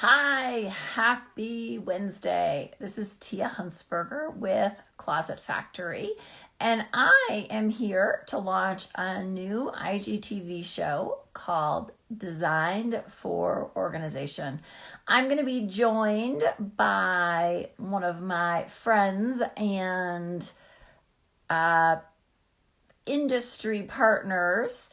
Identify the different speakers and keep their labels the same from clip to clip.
Speaker 1: Hi, happy Wednesday. This is Tia Hunsperger with Closet Factory, and I am here to launch a new IGTV show called Designed for Organization. I'm going to be joined by one of my friends and uh, industry partners,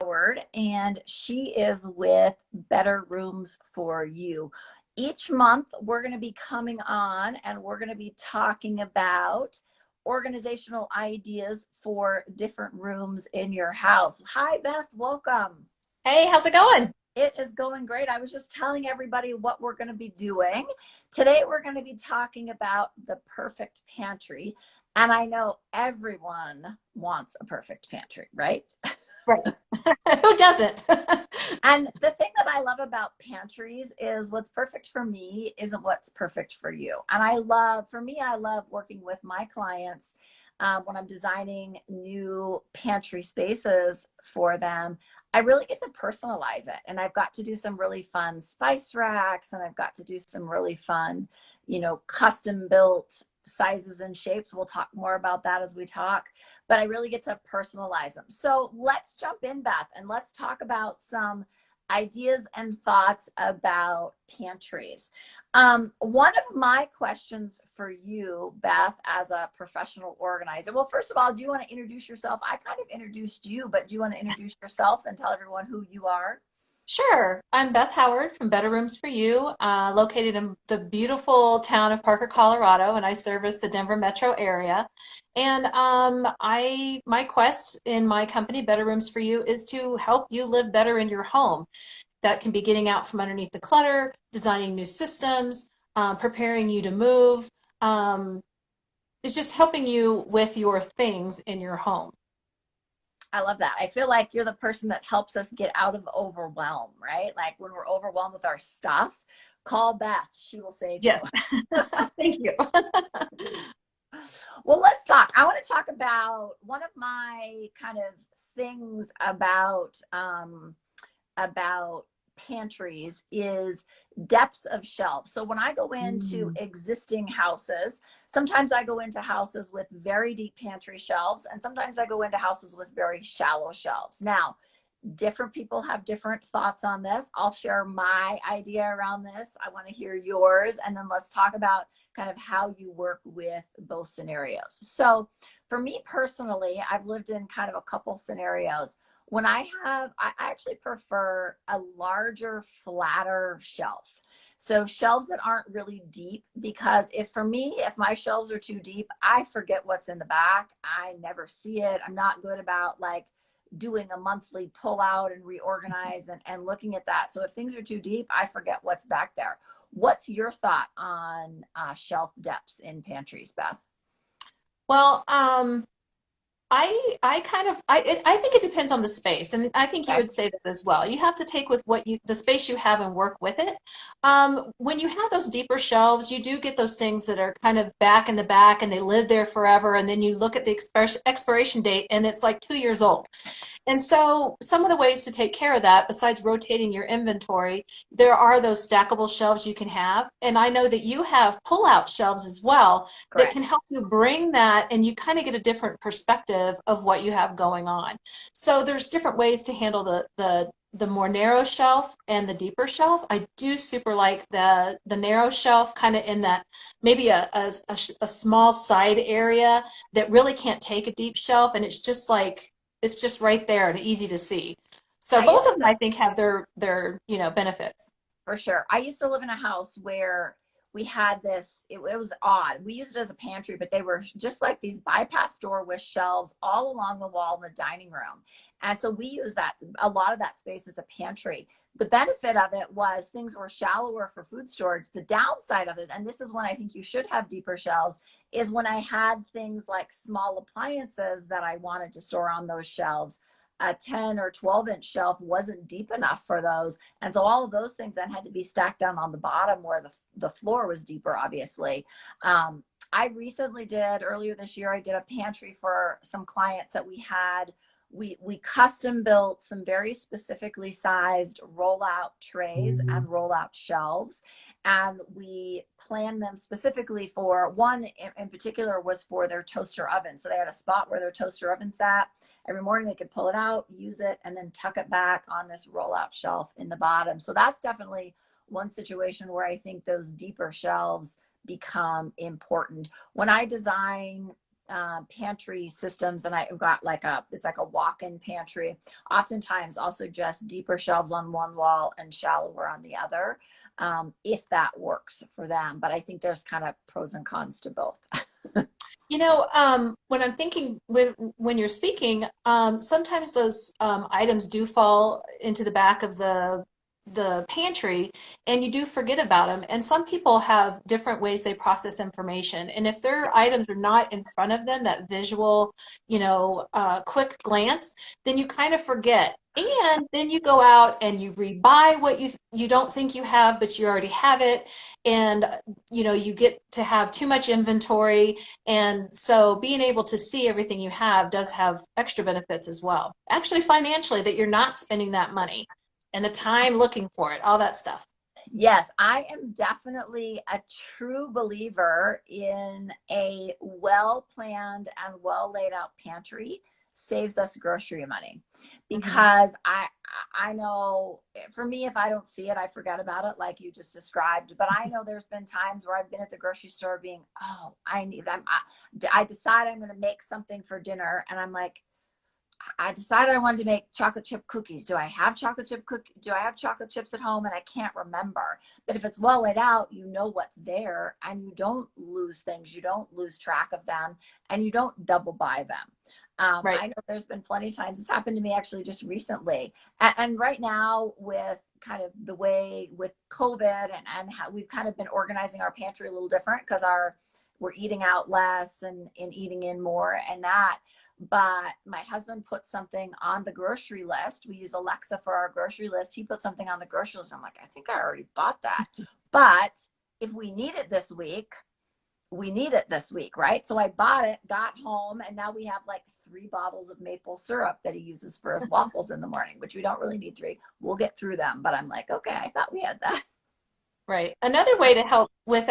Speaker 1: Howard, and she is with Better Rooms for You. Each month, we're going to be coming on and we're going to be talking about organizational ideas for different rooms in your house. Hi, Beth. Welcome.
Speaker 2: Hey, how's it going?
Speaker 1: It is going great. I was just telling everybody what we're going to be doing. Today, we're going to be talking about the perfect pantry. And I know everyone wants a perfect pantry, right?
Speaker 2: Right. Who doesn't?
Speaker 1: And the thing that I love about pantries is what's perfect for me isn't what's perfect for you. And I love working with my clients when I'm designing new pantry spaces for them. I really get to personalize it. And I've got to do some really fun spice racks, and I've got to do some really fun, custom built sizes and shapes. We'll talk more about that as we talk, but I really get to personalize them. So let's jump in, Beth, and let's talk about some ideas and thoughts about pantries. One of my questions for you, Beth, as a professional organizer, well, first of all, do you want to introduce yourself? I kind of introduced you, but do you want to introduce yourself and tell everyone who you are?
Speaker 2: Sure. I'm Beth Howard from Better Rooms for You, located in the beautiful town of Parker, Colorado, and I service the Denver metro area. And my quest in my company, Better Rooms for You, is to help you live better in your home. That can be getting out from underneath the clutter, designing new systems, preparing you to move. Um, it's just helping you with your things in your home.
Speaker 1: I love that. I feel like you're the person that helps us get out of overwhelm, right? Like when we're overwhelmed with our stuff, call Beth. She will save you.
Speaker 2: Yes. Thank you.
Speaker 1: Well, let's talk. I want to talk about one of my kind of things about pantries is depths of shelves. So when I go into
Speaker 2: Mm.
Speaker 1: existing houses, sometimes I go into houses with very deep pantry shelves, and sometimes I go into houses with very shallow shelves. Now, different people have different thoughts on this. I'll share my idea around this. I want to hear yours, and then let's talk about kind of how you work with both scenarios. So, for me personally, I've lived in kind of a couple scenarios. I actually prefer a larger, flatter shelf. So shelves that aren't really deep, because if my shelves are too deep, I forget what's in the back. I never see it. I'm not good about like doing a monthly pull out and reorganize and looking at that. So if things are too deep, I forget what's back there. What's your thought on shelf depths in pantries, Beth?
Speaker 2: Well, I kind of I think it depends on the space, and I think you
Speaker 1: Okay.
Speaker 2: would say that as well. You have to take with what you the space you have and work with it. When you have those deeper shelves, you do get those things that are kind of back in the back, and they live there forever. And then you look at the expiration date, and it's like 2 years old. And so, some of the ways to take care of that, besides rotating your inventory, there are those stackable shelves you can have. And I know that you have pull-out shelves as well that can
Speaker 1: Correct.
Speaker 2: help you bring that, and you kind of get a different perspective of what you have going on. So there's different ways to handle the more narrow shelf and the deeper shelf. I do super like the narrow shelf, kind of in that maybe a small side area that really can't take a deep shelf, and it's just right there and easy to see. So
Speaker 1: I
Speaker 2: both
Speaker 1: used
Speaker 2: of them,
Speaker 1: to
Speaker 2: I think, have their benefits.
Speaker 1: For sure. I used to live in a house where we had this, it was odd. We used it as a pantry, but they were just like these bypass door with shelves all along the wall in the dining room. And so we used a lot of that space as a pantry. The benefit of it was things were shallower for food storage. The downside of it, and this is when I think you should have deeper shelves, is when I had things like small appliances that I wanted to store on those shelves. A 10 or 12-inch shelf wasn't deep enough for those, and so all of those things then had to be stacked down on the bottom where the floor was deeper, obviously. I recently earlier this year, I did a pantry for some clients that we had we custom built some very specifically sized rollout trays and rollout shelves, and we planned them specifically for one in particular was for their toaster oven. So they had a spot where their toaster oven sat. Every morning they could pull it out, use it, and then tuck it back on this rollout shelf in the bottom. So that's definitely one situation where I think those deeper shelves become important. When I design pantry systems, and I've got it's like a walk-in pantry, oftentimes I'll suggest deeper shelves on one wall and shallower on the other, if that works for them. But I think there's kind of pros and cons to both.
Speaker 2: When I'm thinking when you're speaking, sometimes those items do fall into the back of the pantry and you do forget about them. And some people have different ways they process information. And if their items are not in front of them, that visual, quick glance, then you kind of forget. And then you go out and you rebuy what you don't think you have, but you already have it. And you get to have too much inventory. And so being able to see everything you have does have extra benefits as well. Actually, financially, that you're not spending that money and the time looking for it, all that stuff.
Speaker 1: Yes, I am definitely a true believer in a well-planned and well laid out pantry saves us grocery money, because I know for me, if I don't see it, I forget about it, like you just described. But I know there's been times where I've been at the grocery store being, oh, I need them. I decide I'm going to make something for dinner, and I'm like, I decided I wanted to make chocolate chip cookies. Do I have chocolate chip Do I have chocolate chips at home? And I can't remember. But if it's well laid out, you know what's there, and you don't lose things. You don't lose track of them, and you don't double buy them.
Speaker 2: Right.
Speaker 1: I know there's been plenty of times. This happened to me actually just recently. And right now, with kind of the way with COVID and how we've kind of been organizing our pantry a little different, because we're eating out less and eating in more and that. But my husband put something on the grocery list. We use Alexa for our grocery list. He put something on the grocery list. I'm like, I think I already bought that. But if we need it this week, we need it this week, right? So I bought it, got home, and now we have like 3 bottles of maple syrup that he uses for his waffles in the morning, which we don't really need 3. We'll get through them. But I'm like, okay, I thought we had that.
Speaker 2: Right. Another way to help with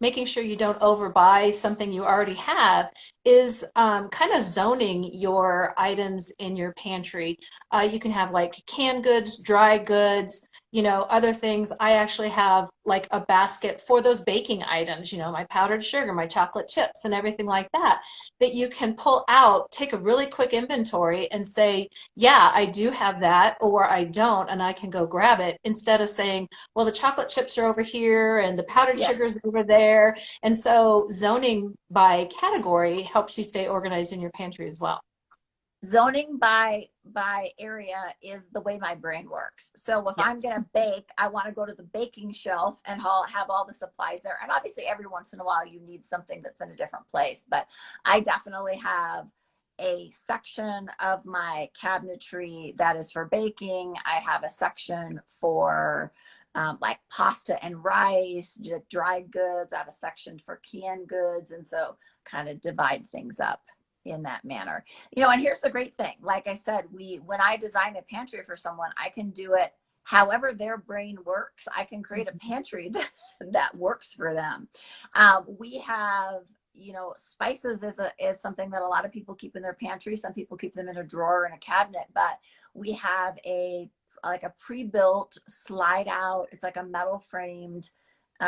Speaker 2: making sure you don't overbuy something you already have is kind of zoning your items in your pantry. You can have like canned goods, dry goods, other things. I actually have like a basket for those baking items, my powdered sugar, my chocolate chips, and everything like that, that you can pull out, take a really quick inventory and say, yeah, I do have that, or I don't, and I can go grab it, instead of saying, well, the chocolate chips are over here and the powdered
Speaker 1: Yes.
Speaker 2: sugar's over there. And so zoning by category helps you stay organized in your pantry as well.
Speaker 1: Zoning by area is the way my brain works. So if
Speaker 2: Yeah.
Speaker 1: I'm going to bake, I want to go to the baking shelf and have all the supplies there. And obviously every once in a while you need something that's in a different place, but I definitely have a section of my cabinetry that is for baking. I have a section for like pasta and rice, dried goods. I have a section for canned goods. And so kind of divide things up in that manner. And here's the great thing. Like I said, when I design a pantry for someone, I can do it however their brain works. I can create a pantry that works for them. We have, spices is something that a lot of people keep in their pantry. Some people keep them in a drawer and a cabinet, but we have like a pre-built slide out. It's like a metal framed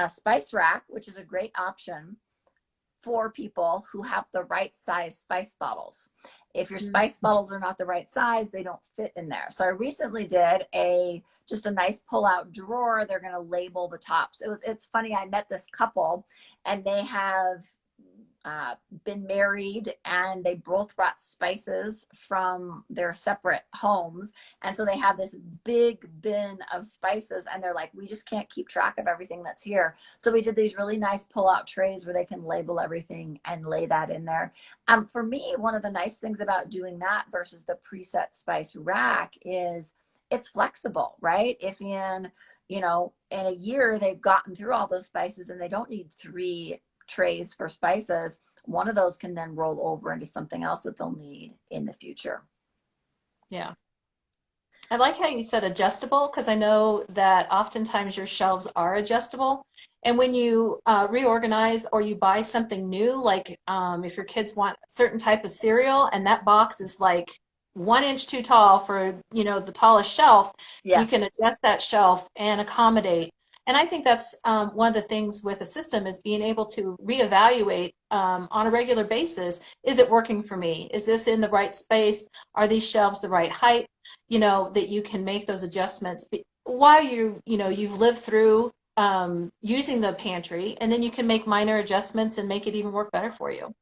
Speaker 1: spice rack, which is a great option for people who have the right size spice bottles. If your spice bottles are not the right size, they don't fit in there. So I recently did just a nice pull-out drawer. They're going to label the tops. It's funny. I met this couple, and they have been married, and they both brought spices from their separate homes, and so they have this big bin of spices, and they're like, we just can't keep track of everything that's here. So we did these really nice pull-out trays where they can label everything and lay that in there. For me, one of the nice things about doing that versus the preset spice rack is it's flexible, right? If in a year they've gotten through all those spices and they don't need 3 trays for spices, one of those can then roll over into something else that they'll need in the future.
Speaker 2: Yeah. I like how you said adjustable because I know that oftentimes your shelves are adjustable. And when you reorganize or you buy something new, like if your kids want a certain type of cereal and that box is like 1 inch too tall for, the tallest shelf, you
Speaker 1: Yes.
Speaker 2: can adjust that shelf and accommodate. And I think that's one of the things with a system is being able to reevaluate on a regular basis. Is it working for me? Is this in the right space? Are these shelves the right height? That you can make those adjustments while you've lived through using the pantry, and then you can make minor adjustments and make it even work better for you.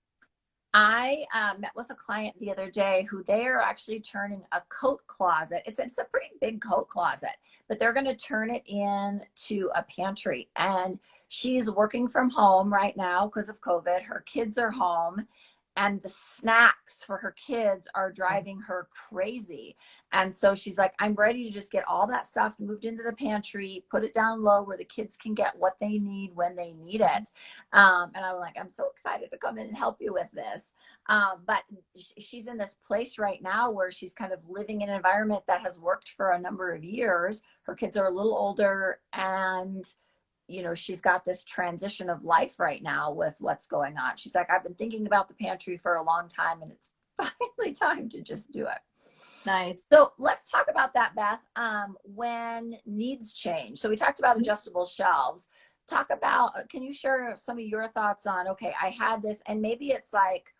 Speaker 1: I met with a client the other day who they are actually turning a coat closet. It's a pretty big coat closet, but they're going to turn it into a pantry. And she's working from home right now because of COVID. Her kids are home, and the snacks for her kids are driving her crazy. And so she's like, I'm ready to just get all that stuff moved into the pantry, put it down low where the kids can get what they need when they need it. And I'm like, I'm so excited to come in and help you with this. But she's in this place right now where she's kind of living in an environment that has worked for a number of years. Her kids are a little older, and she's got this transition of life right now with what's going on. She's like, I've been thinking about the pantry for a long time, and it's finally time to just do it.
Speaker 2: Nice.
Speaker 1: So let's talk about that, Beth. When needs change. So we talked about adjustable shelves. Talk about, can you share some of your thoughts on, okay, I had this, and maybe it's like,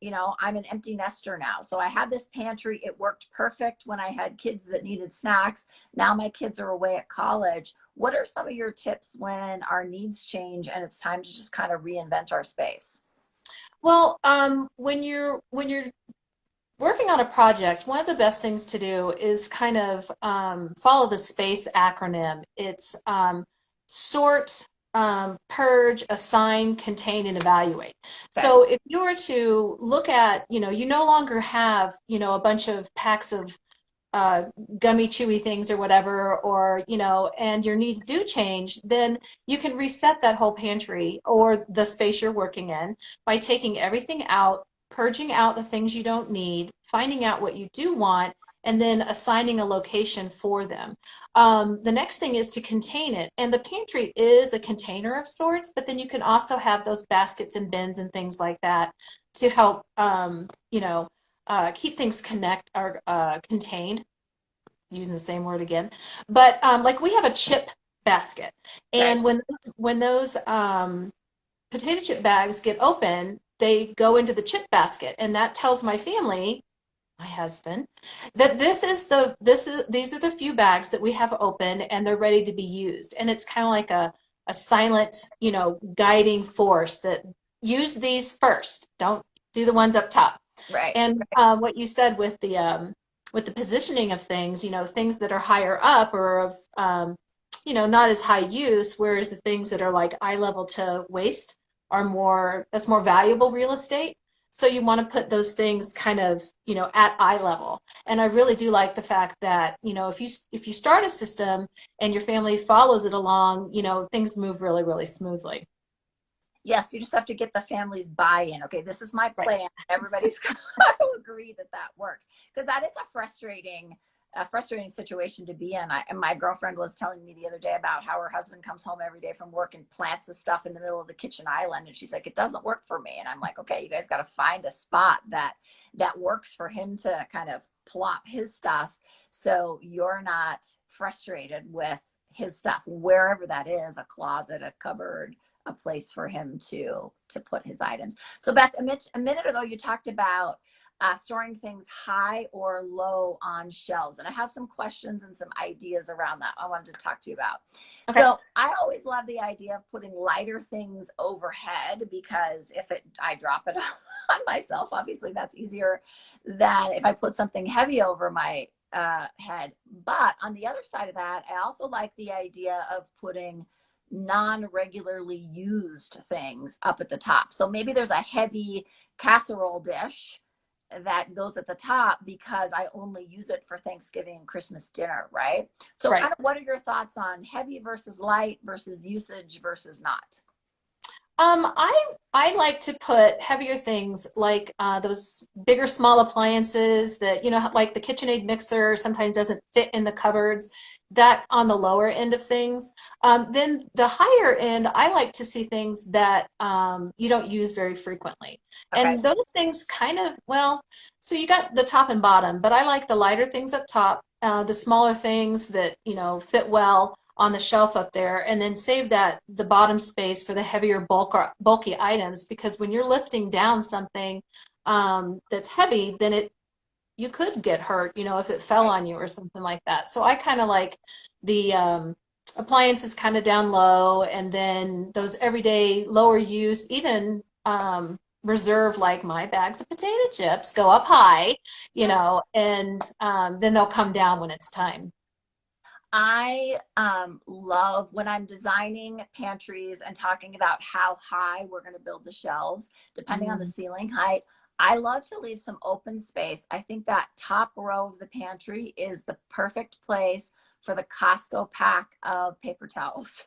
Speaker 1: I'm an empty nester now. So I had this pantry. It worked perfect when I had kids that needed snacks. Now my kids are away at college. What are some of your tips when our needs change and it's time to just kind of reinvent our space?
Speaker 2: Well, when you're working on a project, one of the best things to do is kind of follow the SPACE acronym. It's sort, purge, assign, contain, and evaluate.
Speaker 1: Okay.
Speaker 2: So if you were to look at, you no longer have, a bunch of packs of uh, gummy, chewy things or whatever, or, and your needs do change, then you can reset that whole pantry or the space you're working in by taking everything out, purging out the things you don't need, finding out what you do want, and then assigning a location for them. The next thing is to contain it. And the pantry is a container of sorts, but then you can also have those baskets and bins and things like that to help, keep things contained, using the same word again. But like we have a chip basket,
Speaker 1: Okay.
Speaker 2: and when those potato chip bags get open, they go into the chip basket, and that tells my family, my husband, that these are the few bags that we have open, and they're ready to be used. And it's kind of like a silent, guiding force that use these first. Don't do the ones up top.
Speaker 1: Right.
Speaker 2: And what you said with the positioning of things, things that are higher up or of not as high use, whereas the things that are like eye level to waist that's more valuable real estate. So you want to put those things kind of, at eye level. And I really do like the fact that, if you start a system and your family follows it along, things move really, really smoothly.
Speaker 1: Yes, you just have to get the family's buy-in. Okay, this is my
Speaker 2: Right.
Speaker 1: plan. Everybody's got to agree that that works, because that is a frustrating situation to be in. And my girlfriend was telling me the other day about how her husband comes home every day from work and plants the stuff in the middle of the kitchen island, and she's like, it doesn't work for me. And I'm like, okay, you guys got to find a spot that works for him to kind of plop his stuff, so you're not frustrated with his stuff, wherever that is, a closet, a cupboard, a place for him to put his items. So Beth, a minute ago you talked about storing things high or low on shelves, and I have some questions and some ideas around that I wanted to talk to you about.
Speaker 2: Okay.
Speaker 1: So I always love the idea of putting lighter things overhead, because if I drop it on myself, obviously that's easier than if I put something heavy over my head. But on the other side of that, I also like the idea of putting non-regularly used things up at the top. So maybe there's a heavy casserole dish that goes at the top because I only use it for Thanksgiving and Christmas dinner, right? So
Speaker 2: Right.
Speaker 1: kind of what are your thoughts on heavy versus light versus usage versus not?
Speaker 2: I like to put heavier things like those bigger small appliances that like the KitchenAid mixer sometimes doesn't fit in the cupboards. That on the lower end of things. Then the higher end, I like to see things that you don't use very frequently.
Speaker 1: Okay.
Speaker 2: And those things kind of, well, so you got the top and bottom, but I like the lighter things up top, the smaller things that fit well on the shelf up there, and then save the bottom space for the heavier bulky items, because when you're lifting down something that's heavy, then you could get hurt, if it fell
Speaker 1: Right.
Speaker 2: on you or something like that. So I kind of like the appliances kind of down low, and then those everyday lower use, even reserve, like my bags of potato chips go up high,
Speaker 1: Yeah.
Speaker 2: and then they'll come down when it's time.
Speaker 1: I love when I'm designing pantries and talking about how high we're going to build the shelves, depending on the
Speaker 2: Mm,
Speaker 1: ceiling height. I love to leave some open space. I think that top row of the pantry is the perfect place for the Costco pack of paper towels.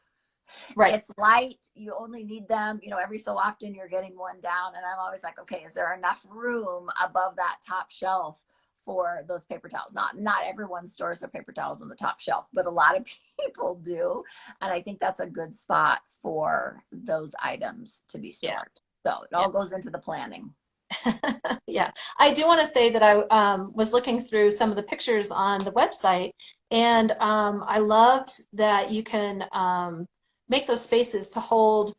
Speaker 2: right.
Speaker 1: It's light, you only need them, every so often you're getting one down. And I'm always like, okay, is there enough room above that top shelf for those paper towels? Not everyone stores their paper towels on the top shelf, but a lot of people do. And I think that's a good spot for those items to be
Speaker 2: Yeah.
Speaker 1: stored. So it
Speaker 2: Yeah.
Speaker 1: all goes into the planning.
Speaker 2: Yeah, I do want to say that I was looking through some of the pictures on the website, and I loved that you can make those spaces to hold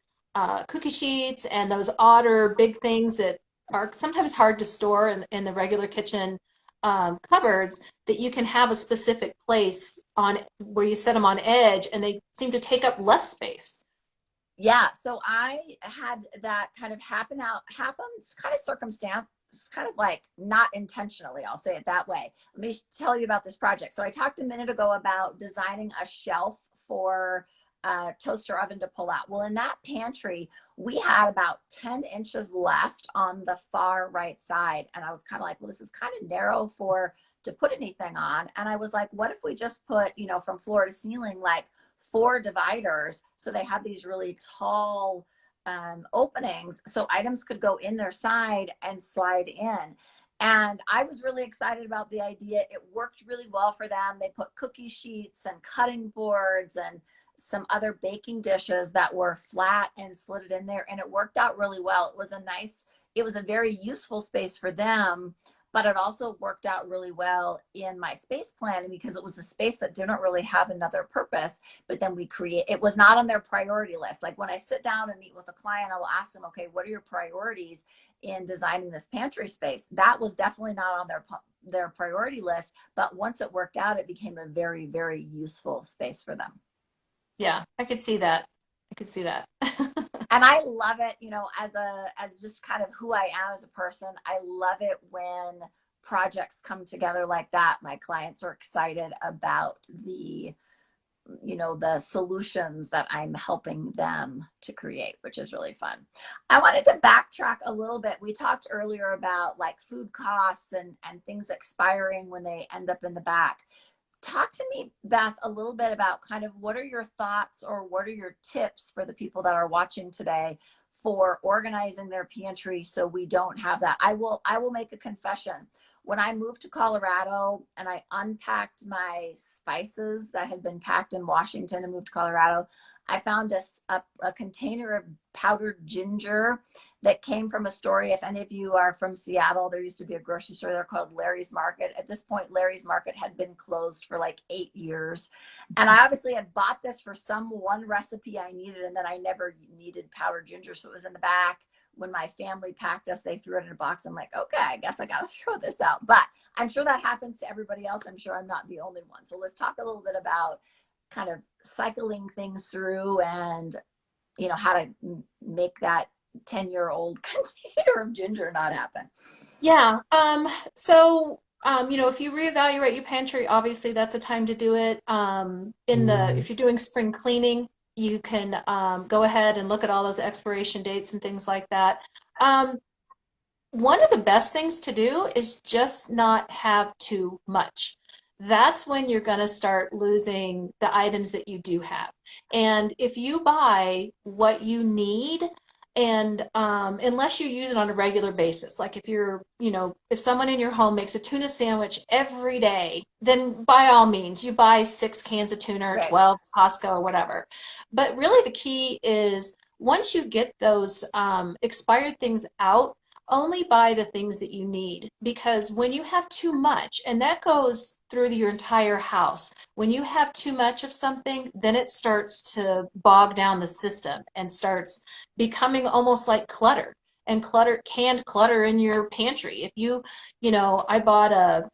Speaker 2: cookie sheets and those odder big things that are sometimes hard to store in the regular kitchen cupboards, that you can have a specific place on where you set them on edge, and they seem to take up less space.
Speaker 1: Yeah, so I had that kind of happens kind of circumstance, kind of like not intentionally, I'll say it that way. Let me tell you about this project. So I talked a minute ago about designing a shelf for a toaster oven to pull out. Well, in that pantry, we had about 10 inches left on the far right side. And I was kind of like, well, this is kind of narrow for to put anything on. And I was like, what if we just put, from floor to ceiling, like 4 dividers, so they have these really tall openings so items could go in their side and slide in. And I was really excited about the idea. It worked really well for them. They put cookie sheets and cutting boards and some other baking dishes that were flat and slid it in there, and it worked out really well. It was a very useful space for them, but it also worked out really well in my space planning because it was a space that didn't really have another purpose. But then it was not on their priority list. Like when I sit down and meet with a client, I will ask them, okay, what are your priorities in designing this pantry space? That was definitely not on their priority list, but once it worked out, it became a very, very useful space for them.
Speaker 2: Yeah, I could see that. I could see that.
Speaker 1: And I love it, as just kind of who I am as a person. I love it when projects come together like that. My clients are excited about the solutions that I'm helping them to create, which is really fun. I wanted to backtrack a little bit. We talked earlier about like food costs and things expiring when they end up in the back. Talk to me, Beth, a little bit about kind of what are your thoughts or what are your tips for the people that are watching today for organizing their pantry so we don't have that. I will make a confession. When I moved to Colorado and I unpacked my spices that had been packed in Washington and moved to Colorado, I found a container of powdered ginger that came from a store. If any of you are from Seattle, there used to be a grocery store there called Larry's Market. At this point, Larry's Market had been closed for like 8 years. And I obviously had bought this for some one recipe I needed, and then I never needed powdered ginger. So it was in the back. When my family packed us, they threw it in a box. I'm like, okay, I guess I got to throw this out. But I'm sure that happens to everybody else. I'm sure I'm not the only one. So let's talk a little bit about kind of cycling things through and how to make that 10-year-old container of ginger not happen.
Speaker 2: Yeah. If you reevaluate your pantry, obviously that's a time to do it. If you're doing spring cleaning, you can go ahead and look at all those expiration dates and things like that. Um, One of the best things to do is just not have too much. That's when you're going to start losing the items that you do have. And if you buy what you need, And unless you use it on a regular basis, like if you're, if someone in your home makes a tuna sandwich every day, then by all means, you buy 6 cans of tuna or
Speaker 1: Right.
Speaker 2: 12 Costco or whatever. But really, the key is once you get those expired things out, only buy the things that you need. Because when you have too much, and that goes through your entire house, when you have too much of something, then it starts to bog down the system and starts becoming almost like clutter and canned clutter in your pantry. If I bought a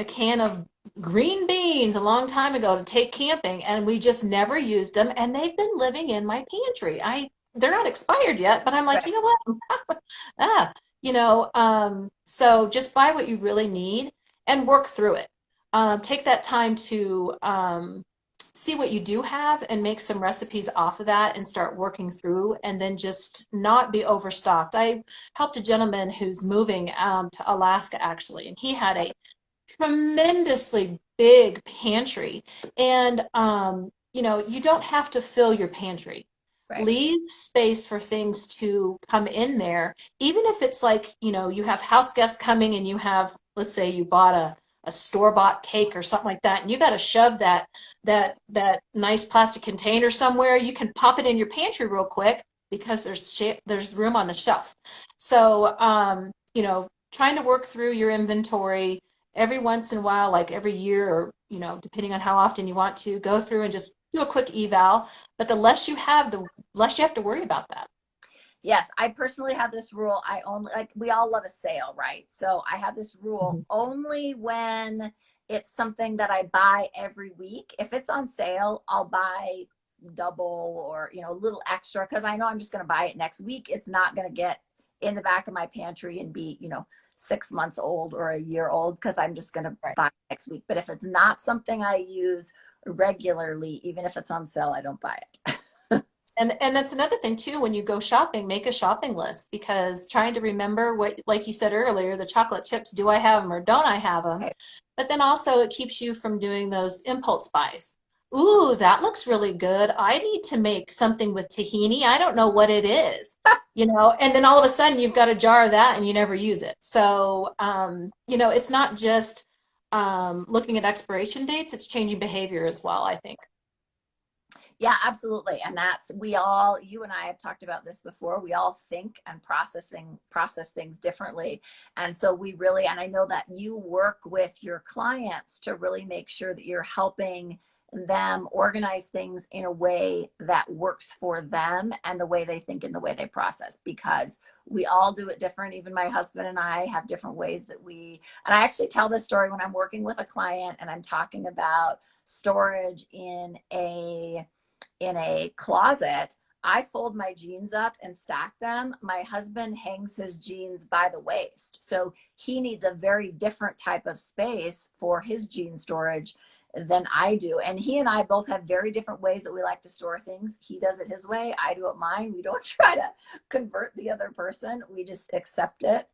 Speaker 2: can of green beans a long time ago to take camping, and we just never used them, and they've been living in my pantry. They're not expired yet, but I'm like,
Speaker 1: Right.
Speaker 2: you know what? So just buy what you really need and work through it. Take that time to see what you do have and make some recipes off of that and start working through, and then just not be overstocked. I helped a gentleman who's moving to Alaska actually, and he had a tremendously big pantry. And you don't have to fill your pantry.
Speaker 1: Right.
Speaker 2: Leave space for things to come in there, even if it's like, you have house guests coming and you have, let's say you bought a store-bought cake or something like that, and you got to shove that nice plastic container somewhere. You can pop it in your pantry real quick because there's room on the shelf. So, trying to work through your inventory every once in a while, like every year, or depending on how often you want to go through and just do a quick eval. But the less you have, the less you have to worry about that.
Speaker 1: Yes, I personally have this rule. I only, like, we all love a sale, right? So I have this rule
Speaker 2: Mhm.
Speaker 1: only when it's something that I buy every week. If it's on sale, I'll buy double or, a little extra because I know I'm just going to buy it next week. It's not going to get in the back of my pantry and be, 6 months old or a year old because I'm just going to
Speaker 2: Right.
Speaker 1: buy it next week. But if it's not something I use regularly, even if it's on sale, I don't buy it.
Speaker 2: And that's another thing too, when you go shopping, make a shopping list, because trying to remember what, like you said earlier, the chocolate chips, do I have them or don't I have them?
Speaker 1: Okay.
Speaker 2: But then also it keeps you from doing those impulse buys. Ooh, that looks really good. I need to make something with tahini. I don't know what it is, and then all of a sudden you've got a jar of that and you never use it. So, it's not just looking at expiration dates, it's changing behavior as well, I think.
Speaker 1: Yeah, absolutely. And you and I have talked about this before. We all think and process things differently. And so and I know that you work with your clients to really make sure that you're helping them organize things in a way that works for them and the way they think and the way they process, because we all do it different. Even my husband and I have different ways and I actually tell this story when I'm working with a client and I'm talking about storage in a closet. I fold my jeans up and stack them. My husband hangs his jeans by the waist. So he needs a very different type of space for his jean storage than I do. And he and I both have very different ways that we like to store things. He does it his way, I do it mine. We don't try to convert the other person, we just accept it.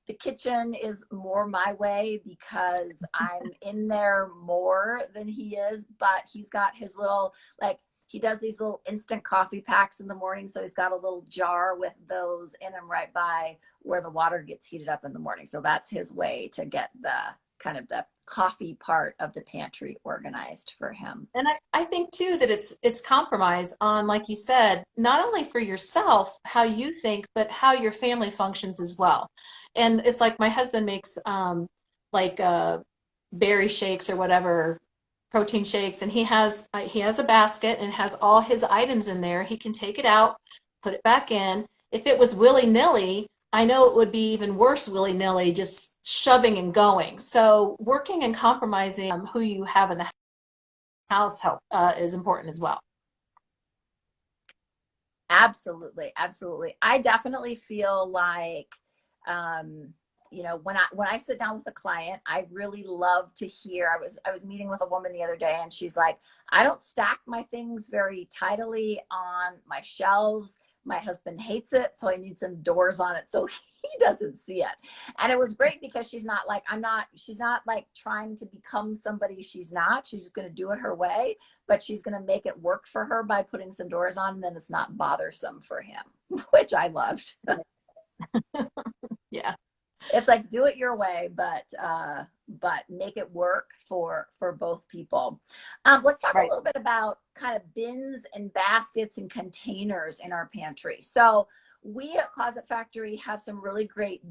Speaker 1: The kitchen is more my way because I'm in there more than he is, but he's got his little, like, he does these little instant coffee packs in the morning. So he's got a little jar with those in him right by where the water gets heated up in the morning. So that's his way to get the kind of the coffee part of the pantry organized for him.
Speaker 2: And I think too that it's compromise on, like you said, not only for yourself, how you think, but how your family functions as well. And it's like my husband makes like berry shakes or whatever, protein shakes, and he has a basket and has all his items in there. He can take it out, put it back in. If it was willy-nilly, I know it would be even worse willy-nilly, just shoving and going. So working and compromising who you have in the house help is important as well.
Speaker 1: Absolutely, absolutely. I definitely feel like, um, when I sit down with a client, I really love to hear. I was meeting with a woman the other day, and she's like, I don't stack my things very tidily on my shelves. My husband hates it, so I need some doors on it so he doesn't see it. And it was great because she's not like trying to become somebody she's not. She's going to do it her way, but she's going to make it work for her by putting some doors on, and then it's not bothersome for him, which I loved.
Speaker 2: Yeah.
Speaker 1: It's like, do it your way, but make it work for both people. Let's talk a little bit about kind of bins and baskets and containers in our pantry. So we at Closet Factory have some really great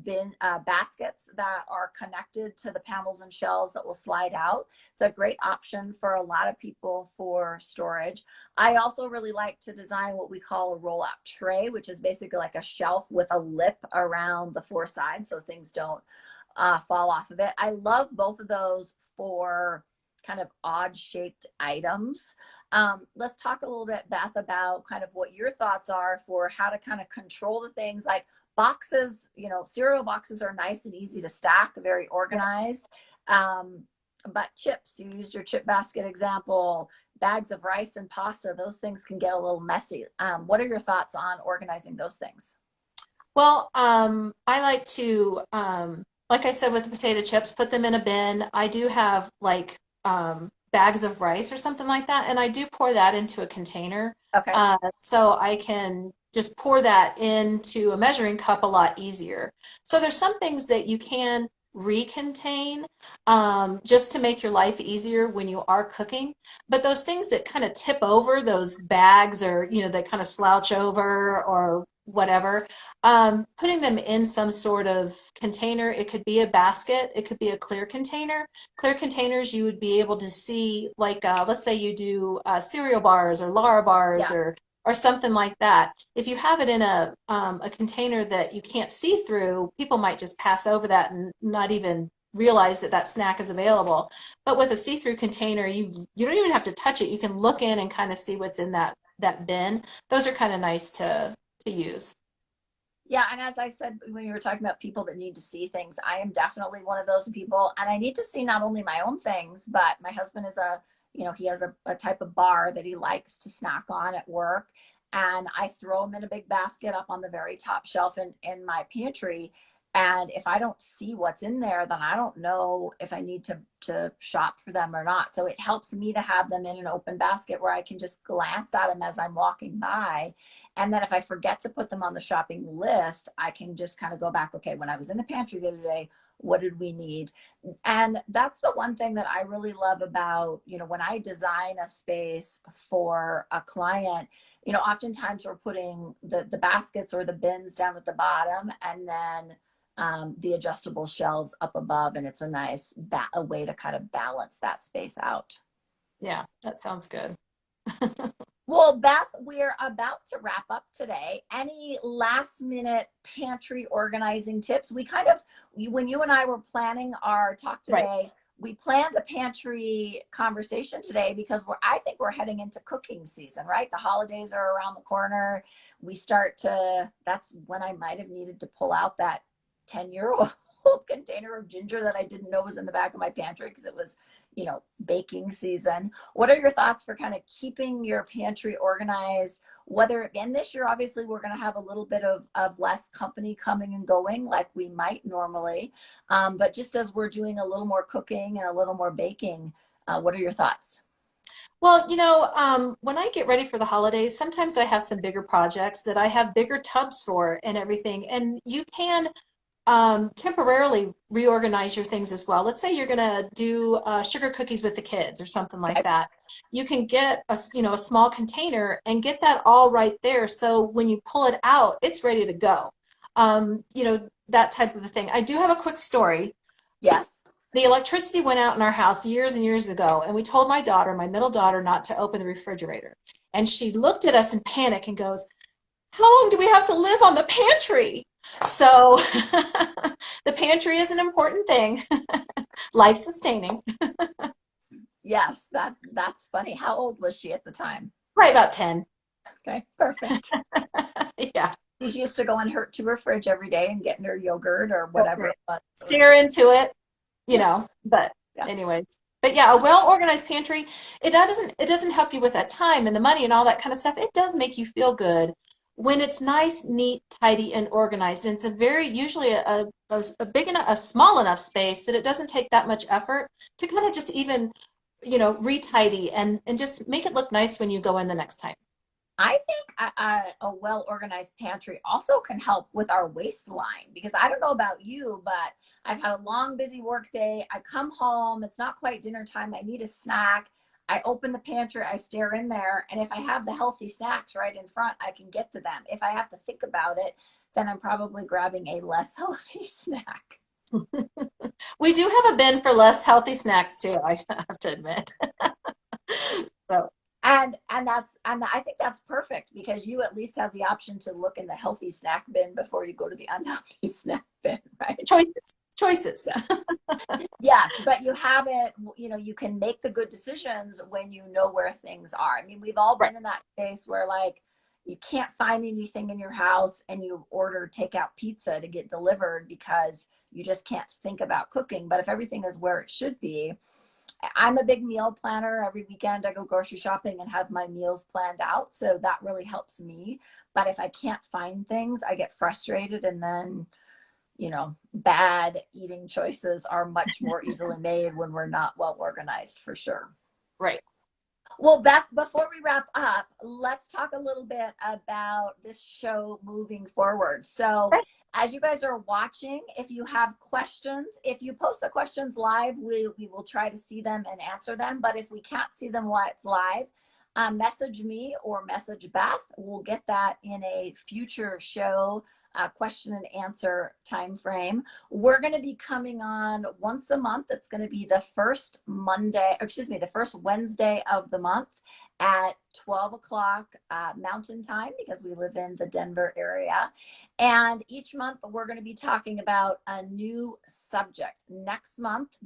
Speaker 1: baskets that are connected to the panels and shelves that will slide out. It's a great option for a lot of people for storage. I also really like to design what we call a roll-out tray, which is basically like a shelf with a lip around the four sides so things don't fall off of it. I love both of those for kind of odd shaped items. Let's talk a little bit, Beth, about kind of what your thoughts are for how to kind of control the things like boxes. You know, cereal boxes are nice and easy to stack, very organized. But chips, you used your chip basket example, bags of rice and pasta, those things can get a little messy. What are your thoughts on organizing those things?
Speaker 2: Well, I like to, like I said, with the potato chips, put them in a bin. I do have like bags of rice or something like that, and I do pour that into a container.
Speaker 1: Okay.
Speaker 2: So I can just pour that into a measuring cup a lot easier. So there's some things that you can recontain just to make your life easier when you are cooking. But those things that kind of tip over, those bags or, that kind of slouch over or whatever, putting them in some sort of container. It could be a basket, it could be a clear container. Clear containers you would be able to see, like let's say you do cereal bars or Lara bars or something like that. If you have it in a container that you can't see through, people might just pass over that and not even realize that that snack is available. But with a see-through container, you don't even have to touch it. You can look in and kind of see what's in that bin. Those are kind of nice to use.
Speaker 1: Yeah, and as I said, when you were talking about people that need to see things, I am definitely one of those people. And I need to see not only my own things, but my husband is he has a type of bar that he likes to snack on at work. And I throw them in a big basket up on the very top shelf in my pantry. And if I don't see what's in there, then I don't know if I need to shop for them or not. So it helps me to have them in an open basket where I can just glance at them as I'm walking by. And then if I forget to put them on the shopping list, I can just kind of go back, okay, when I was in the pantry the other day, what did we need? And that's the one thing that I really love about, when I design a space for a client, oftentimes we're putting the baskets or the bins down at the bottom and then the adjustable shelves up above, and it's a nice a way to kind of balance that space out.
Speaker 2: Yeah, that sounds good.
Speaker 1: Well, Beth, we're about to wrap up today. Any last minute pantry organizing tips? When you and I were planning our talk today, we planned a pantry conversation today because I think we're heading into cooking season, right? The holidays are around the corner. That's when I might have needed to pull out that 10-year-old container of ginger that I didn't know was in the back of my pantry because it was, baking season. What are your thoughts for kind of keeping your pantry organized? And this year, obviously, we're going to have a little bit of less company coming and going like we might normally. But just as we're doing a little more cooking and a little more baking, what are your thoughts?
Speaker 2: Well, when I get ready for the holidays, sometimes I have some bigger projects that I have bigger tubs for and everything. And you can temporarily reorganize your things as well. Let's say you're going to do sugar cookies with the kids or something like that. You can get a small container and get that all right there. So when you pull it out, it's ready to go. That type of a thing. I do have a quick story.
Speaker 1: Yes.
Speaker 2: The electricity went out in our house years and years ago, and we told my middle daughter, not to open the refrigerator. And she looked at us in panic and goes, "How long do we have to live on the pantry?" So the pantry is an important thing, life sustaining.
Speaker 1: Yes, that's funny. How old was she at the time?
Speaker 2: Right, about 10.
Speaker 1: Okay, perfect.
Speaker 2: Yeah.
Speaker 1: She's used to going to her fridge every day and getting her yogurt or whatever it was.
Speaker 2: Stare into it, but anyways. But yeah, a well-organized pantry, it doesn't help you with that time and the money and all that kind of stuff. It does make you feel good when it's nice, neat, tidy, and organized, and it's a very usually a big enough, a small enough space that it doesn't take that much effort to kind of just even, retidy and just make it look nice when you go in the next time.
Speaker 1: I think a well-organized pantry also can help with our waistline because I don't know about you, but I've had a long, busy work day. I come home, it's not quite dinner time. I need a snack. I open the pantry, I stare in there, and if I have the healthy snacks right in front, I can get to them. If I have to think about it, then I'm probably grabbing a less healthy snack.
Speaker 2: We do have a bin for less healthy snacks too, I have to admit. So,
Speaker 1: And I think that's perfect because you at least have the option to look in the healthy snack bin before you go to the unhealthy snack bin, right?
Speaker 2: choices, choices.
Speaker 1: Yeah. Yes, but you have it, you can make the good decisions when you know where things are. I mean, we've all
Speaker 2: Right.
Speaker 1: been in that space where like you can't find anything in your house and you order takeout pizza to get delivered because you just can't think about cooking. But if everything is where it should be, I'm a big meal planner. Every weekend I go grocery shopping and have my meals planned out. So that really helps me. But if I can't find things, I get frustrated and then, bad eating choices are much more easily made when we're not well organized for sure.
Speaker 2: Right.
Speaker 1: Well, Beth, before we wrap up, let's talk a little bit about this show moving forward. So, as you guys are watching, if you have questions, if you post the questions live, we will try to see them and answer them. But if we can't see them while it's live, message me or message Beth. We'll get that in a future show question and answer time frame. We're going to be coming on once a month. It's going to be the first the first Wednesday of the month at 12 o'clock Mountain Time because we live in the Denver area. And each month we're going to be talking about a new subject. Next month,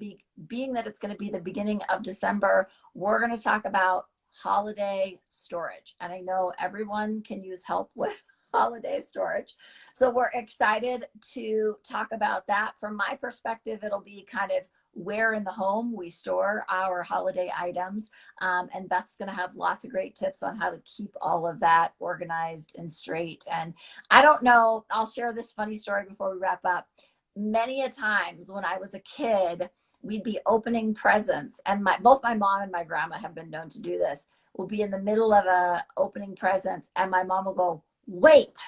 Speaker 1: being that it's going to be the beginning of December, we're going to talk about holiday storage. And I know everyone can use help with holiday storage. So we're excited to talk about that. From my perspective, it'll be kind of where in the home we store our holiday items. And Beth's going to have lots of great tips on how to keep all of that organized and straight. And I don't know, I'll share this funny story before we wrap up. Many a times when I was a kid, we'd be opening presents, and both my mom and my grandma have been known to do this. We'll be in the middle of opening presents, and my mom will go, "Wait,"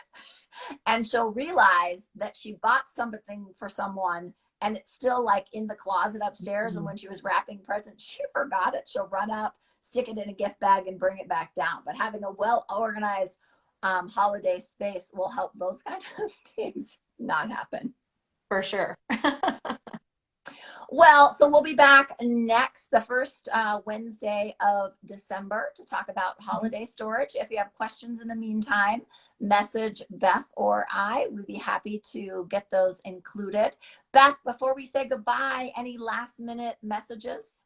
Speaker 1: and she'll realize that she bought something for someone and it's still like in the closet upstairs. And when she was wrapping presents, she forgot it. She'll run up, stick it in a gift bag, and bring it back down. But having a well organized holiday space will help those kind of things not happen.
Speaker 2: For sure.
Speaker 1: Well, so we'll be back the first Wednesday of December to talk about holiday storage. If you have questions in the meantime, message Beth or I. We'd be happy to get those included. Beth, before we say goodbye, any last minute messages?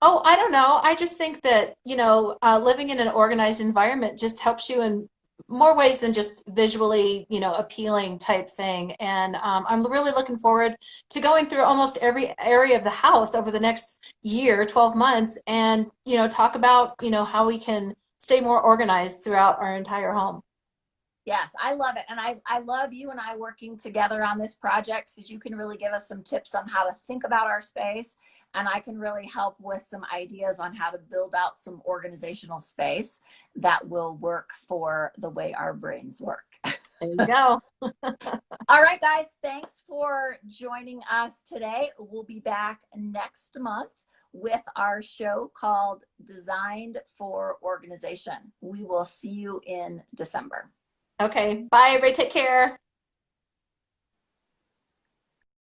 Speaker 2: Oh, I don't know. I just think that, living in an organized environment just helps you in more ways than just visually, appealing type thing. And I'm really looking forward to going through almost every area of the house over the next year, 12 months, and, talk about, how we can stay more organized throughout our entire home.
Speaker 1: Yes, I love it. And I love you and I working together on this project because you can really give us some tips on how to think about our space. And I can really help with some ideas on how to build out some organizational space that will work for the way our brains work.
Speaker 2: There you go.
Speaker 1: All right, guys, thanks for joining us today. We'll be back next month with our show called Designed for Organization. We will see you in December.
Speaker 2: Okay. Bye, everybody. Take care.